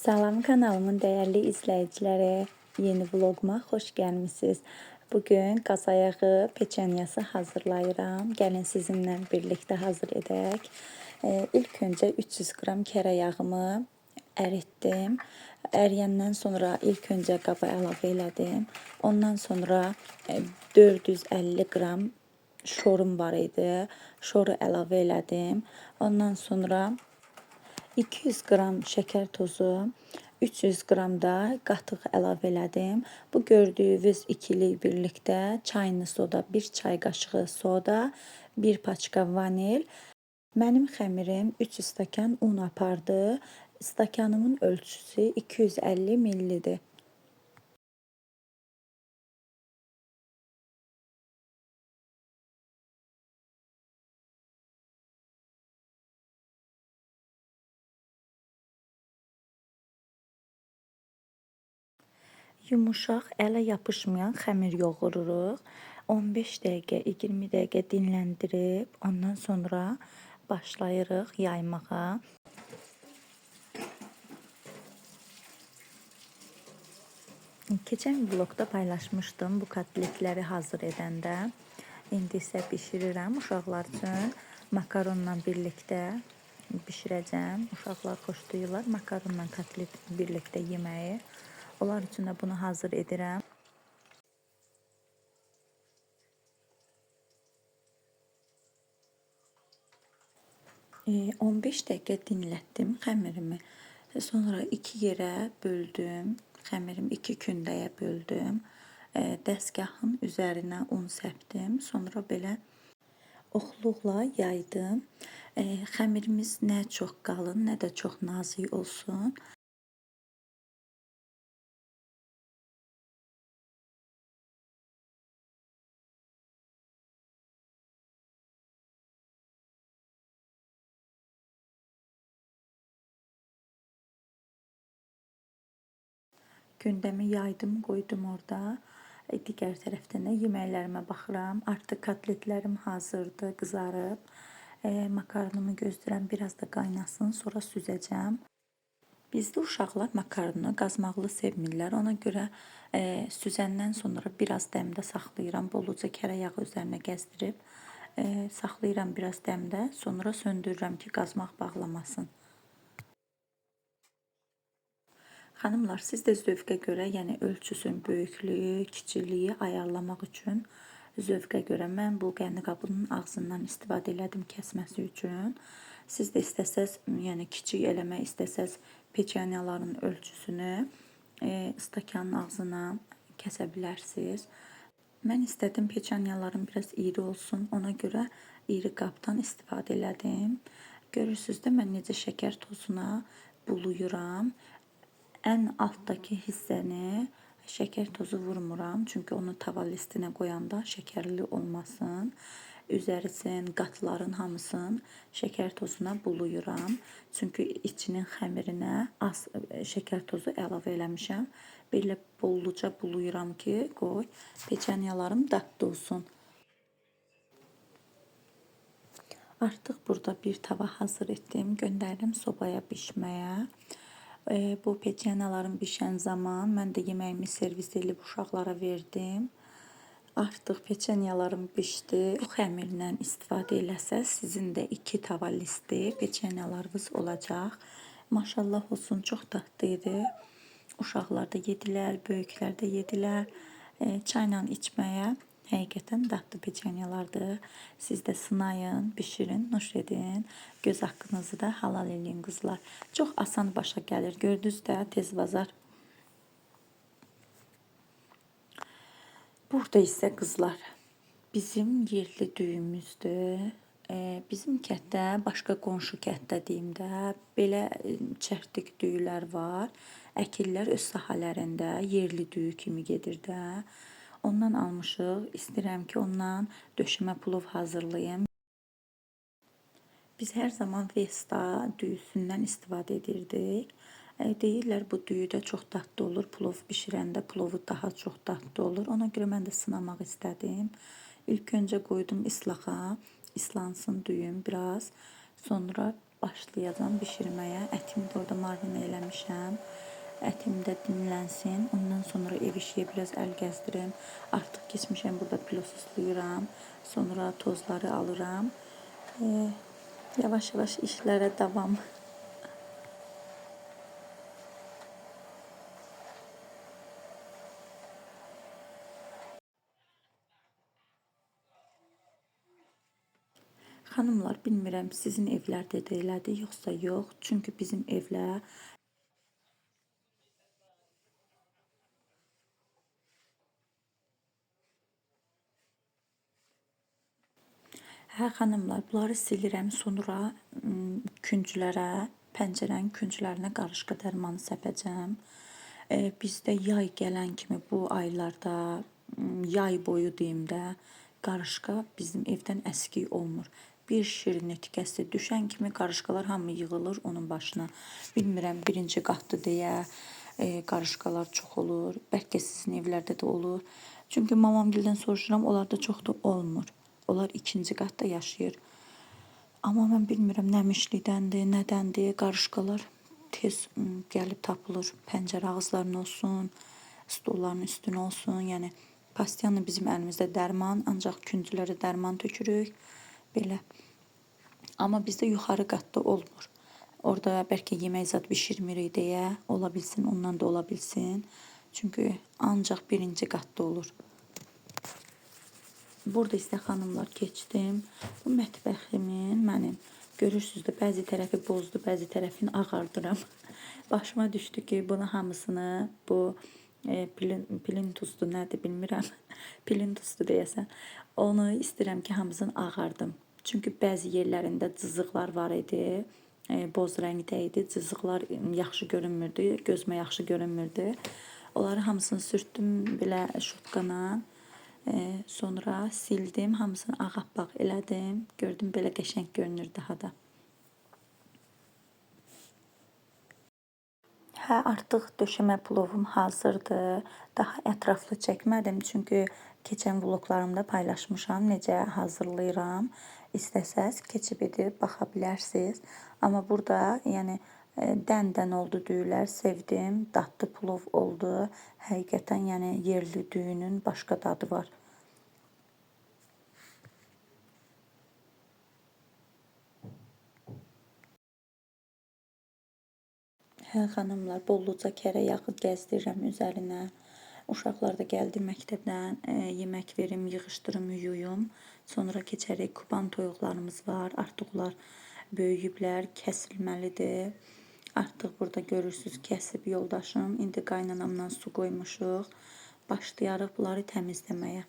Salam kanalımın değerli izləyiciləri, yeni vloguma xoş gəlmisiniz. Bugün qazayağı peçenyası hazırlayıram. Gəlin sizinlə birlikdə hazır edək. İlk öncə 300 qram kərə yağımı əritdim. Əriyəndən sonra ilk öncə qaba əlavə elədim. Ondan sonra 450 qram şorum var idi. Şoru əlavə elədim. Ondan sonra 200 qram şəkər tozu, 300 qram da qatıq əlavə elədim. Bu gördüyünüz ikilik birlikdə çayını soda, 1 çay qaşığı soda, 1 paçka vanil. Mənim xəmirim 3 stəkan un apardı. Stəkanımın ölçüsü 250 millidir. Yumuşaq, ələ yapışmayan xəmir yoğururuq. 15 dəqiqə, 20 dəqiqə dinləndirib, ondan sonra başlayırıq yaymağa. Keçən vlogda paylaşmışdım bu kotletləri hazır edəndə. İndi isə bişirirəm uşaqlar üçün. Makaronla birlikdə bişirəcəm. Uşaqlar xoşlayırlar makaronla kotlet birlikdə yeməyi. Onlar üçün də bunu hazır edirəm. 15 dəqiqə dinlətdim xəmirimi. Sonra 2 yerə böldüm. Xəmirim 2 kündəyə böldüm. Dəstgahın üzərinə un səpdim. Sonra belə oxluqla yaydım. Xəmirimiz nə çox qalın, nə də çox nazik olsun. Gündəmi yaydım, qoydum orada. Digər tərəfdən də yeməklərimə baxıram. Artıq kotletlərim hazırdır, qızarıb. Makaronumu gözləyirəm, biraz da qaynasın, sonra süzəcəm. Bizdə uşaqlar makaronu qazmaqlı sevmirlər. Ona görə süzəndən sonra biraz dəmdə saxlayıram. Boluca kərə yağı üzərinə gəzdirib saxlayıram biraz dəmdə. Sonra söndürürəm ki, qazmaq bağlamasın. Xanımlar, siz də zövqə görə, yəni ölçüsün böyüklüyü, kiçikliyi ayarlamaq üçün zövqə görə mən bu qəndi qabının ağzından istifadə elədim kəsməsi üçün. Siz də istəsəz, yəni kiçik eləmək istəsəz peçenyaların ölçüsünü stəkanın ağzına kəsə bilərsiniz. Mən istədim peçenyalarım biraz iri olsun, ona görə iri qabdan istifadə elədim. Görürsünüz də mən necə şəkər tozuna buluyuram. Ən altdakı hissəni şəkər tozu vurmuram, çünki onu tava listinə qoyanda şəkərli olmasın. Üzərisin, qatların hamısını şəkər tozuna buluyuram. Çünki içinin xəmirinə az şəkər tozu əlavə eləmişəm. Belə bolluca buluyuram ki, qoy peçenyalarım dadlı olsun. Artıq burada bir tava hazır etdim, göndərdim sobaya bişməyə. Bu peçenyaların bişən zaman mən də yeməyimi servis edib uşaqlara verdim. Artıq peçenyalarım bişdi. Bu xəmirlə istifadə eləsəz sizin də 2 tava listi peçenyalarınız olacaq. Maşallah olsun, çox dadlı idi. Uşaqlar da yedilər, böyüklər də yedilər. Çayla içməyə həqiqətən dadlı peçenyalardır. Siz də sınayın, bişirin, nuş edin. Göz haqqınızı da halal eləyin qızlar. Çox asan başa gəlir. Gördünüz də tez bazar. Burada isə qızlar bizim yerli düyümüzdür. Bizim kətdə, başqa qonşu kətdə deyim də, belə çərtik düyülər var. Əkillər öz sahələrində yerli düyü kimi gedir də. Ondan almışıq. İstəyirəm ki, ondan döşəmə plov hazırlayım. Biz hər zaman Vesta düyüsündən istifadə edirdik. Deyirlər bu düyü də çox dadlı olur. Plov bişirəndə plovu daha çox dadlı olur. Ona görə mən də sınamaq istədim. İlk öncə qoydum islağa, islansın düyüm biraz. Sonra başlayacağım bişirməyə. Ətimi də orada marinə eləmişəm. Ətim də dinlənsin. Ondan sonra ev işiyə biraz əl gəzdirim. Artıq keçmişəm, burada pilosuzlayıram. Sonra tozları alıram. Yavaş-yavaş işlərə davam. Xanımlar, bilmirəm sizin evlərdə də elədir, yoxsa yox. Çünki bizim evlər xanımlar, bunları silirəm, sonra künclərə, pəncərənin künclərinə qarışqa dərmanı səpəcəm. Bizdə yay gələn kimi bu aylarda, yay boyu deyim də, qarışqa bizim evdən əskik olmur. Bir şirin etikəsi düşən kimi qarışqalar hamı yığılır onun başına. Bilmirəm, birinci qatdı deyə qarışqalar çox olur. Bəlkə sizin evlərdə də olur. Çünki mamamgildən soruşuram, onlarda çox da olmur. Onlar ikinci qatda yaşayır. Amma mən bilmirəm, nəmişlikdəndir, nədəndir, qarışqalar tez gəlib tapılır. Pəncərə ağızlarına olsun, stolların üstünə olsun. Yəni, pastiyanla bizim əlimizdə dərman, ancaq künclərə dərman tökürük. Belə. Amma bizdə yuxarı qatda olmur. Orada bəlkə yemək zad bişirmirik deyə, ola bilsin, ondan da ola bilsin. Çünki ancaq birinci qatda olur. Burada isə xanımlar keçdim. Bu mətbəximin mənim. Görürsünüz də, bəzi tərəfi bozdu, bəzi tərəfini ağardıram. Başıma düşdü ki, bunu hamısını, bu plintusdur, nədir bilmirəm. Plintusdur deyəsən. Onu istəyirəm ki, hamısını ağardım. Çünki bəzi yerlərində cızıqlar var idi. Boz rəngdə idi. Cızıqlar yaxşı görünmürdü, gözümə yaxşı görünmürdü. Onları hamısını sürtdüm belə şutqana. Sonra sildim, hamısını ağappaq elədim. Gördüm, belə qəşəng görünür daha da. Artıq döşəmə plovum hazırdır. Daha ətraflı çəkmədim, çünki keçən vloglarımda paylaşmışam necə hazırlayıram. İstəsəz keçib edib baxa bilərsiniz. Amma burada, yəni dən oldu düyülər, sevdim. Dadlı plov oldu. Həqiqətən, yəni yerli düyünün başqa dadı var. Xanımlar, bolluca kərə yağı gəzdirirəm üzərinə. Uşaqlar da gəldi məktəbdən, yemək verim, yığışdırım, yuyum. Sonra keçərik, kuban toyuqlarımız var. Artıq onlar böyüyüblər, kəsilməlidir. Artıq burada görürsünüz, kəsib yoldaşım. İndi qaynanamdan su qoymuşuq. Başlayarıq bunları təmizləməyə.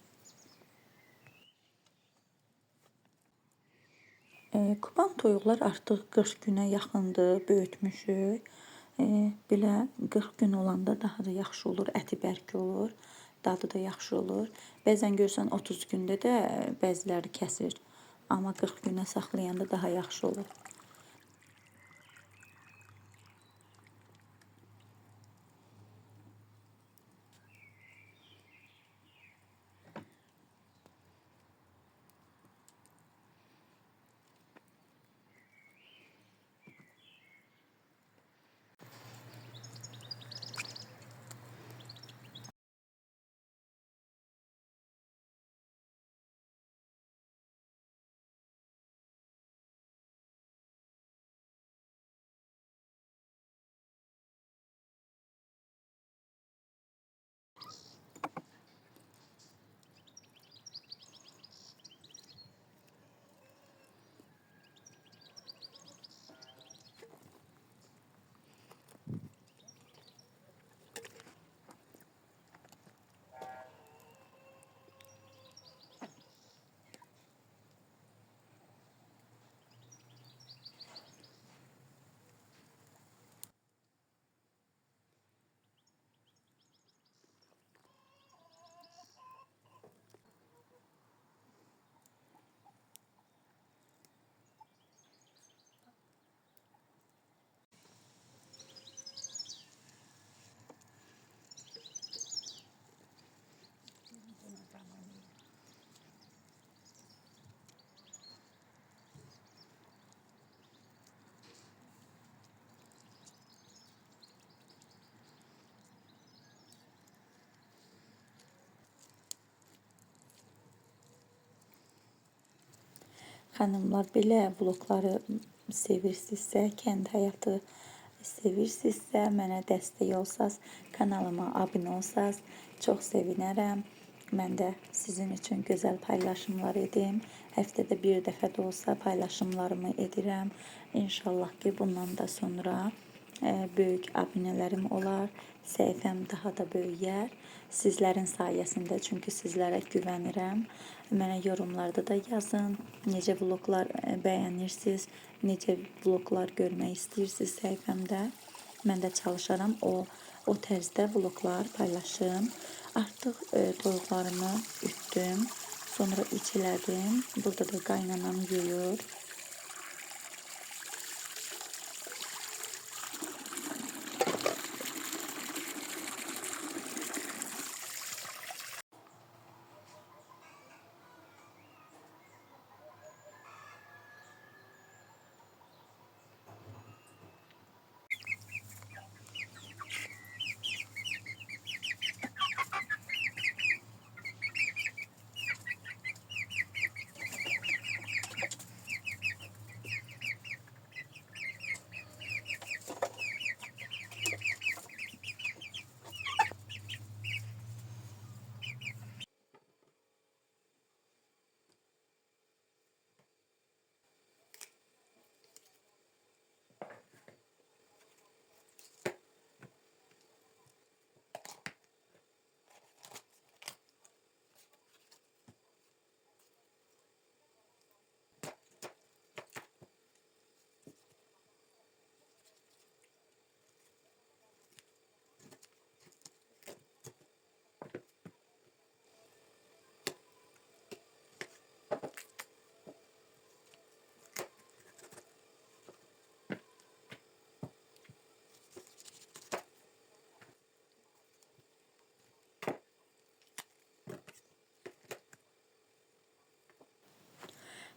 Kuban toyuqlar artıq 40 günə yaxındır, böyütmüşük. Belə 40 gün olanda daha da yaxşı olur, əti bərk olur, dadı da yaxşı olur. Bəzən görsən 30 gündə də bəziləri kəsir. Amma 40 günə saxlayanda daha yaxşı olur. Xanımlar, belə vlogları sevirsinizsə, kənd həyatı sevirsinizsə, mənə dəstək olsaz, kanalıma abunə olsaz, çox sevinərəm. Mən də sizin üçün gözəl paylaşımlar edim. Həftədə bir dəfə də olsa paylaşımlarımı edirəm. İnşallah ki, bundan da sonra böyük abunələrim olar, səhifəm daha da böyüyər. Sizlərin sayəsində, çünki sizlərə güvənirəm. Mənə yorumlarda da yazın, necə vloglar bəyənirsiniz, necə vloglar görmək istəyirsiniz səhifəmdə. Mən də çalışaram o tərzdə vloglar paylaşım. Artıq toyuqlarımı ütdüm, sonra içilədim. Burada da qaynanam yuyur.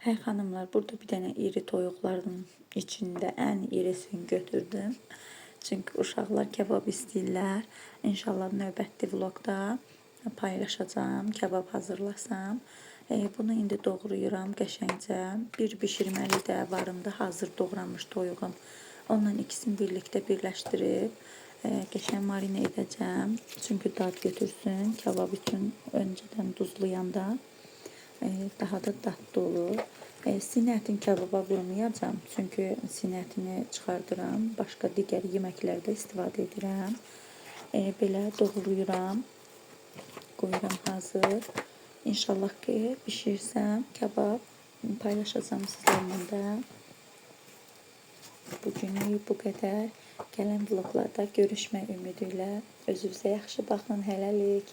Hə xanımlar, burada bir dənə iri toyuqların içində ən irisini götürdüm. Çünki uşaqlar kebab istəyirlər. İnşallah növbəti vlogda paylaşacağım, kebab hazırlasam. Bunu indi doğrayıram qəşəngcə. Bir bişirməli də varımda hazır doğranmış toyuğum. Onunla ikisini birlikdə birləşdirib qəşəng marinə edəcəm. Çünki dad götürsün. Kebab üçün öncədən duzlayanda daha da dadlı olur. Sinə ətin kebaba vurmayacağım, çünki sinə ətini çıxardıram, başqa digər yeməklərdə istifadə edirəm. Belə doğrayıram, qoyuram hazır. İnşallah ki, bişirsəm kebab paylaşacağım sizlərlə də. Bugünlük bu qədər. Gələn vloglarda görüşmək ümidi ilə. Özünüzə yaxşı baxın, hələlik.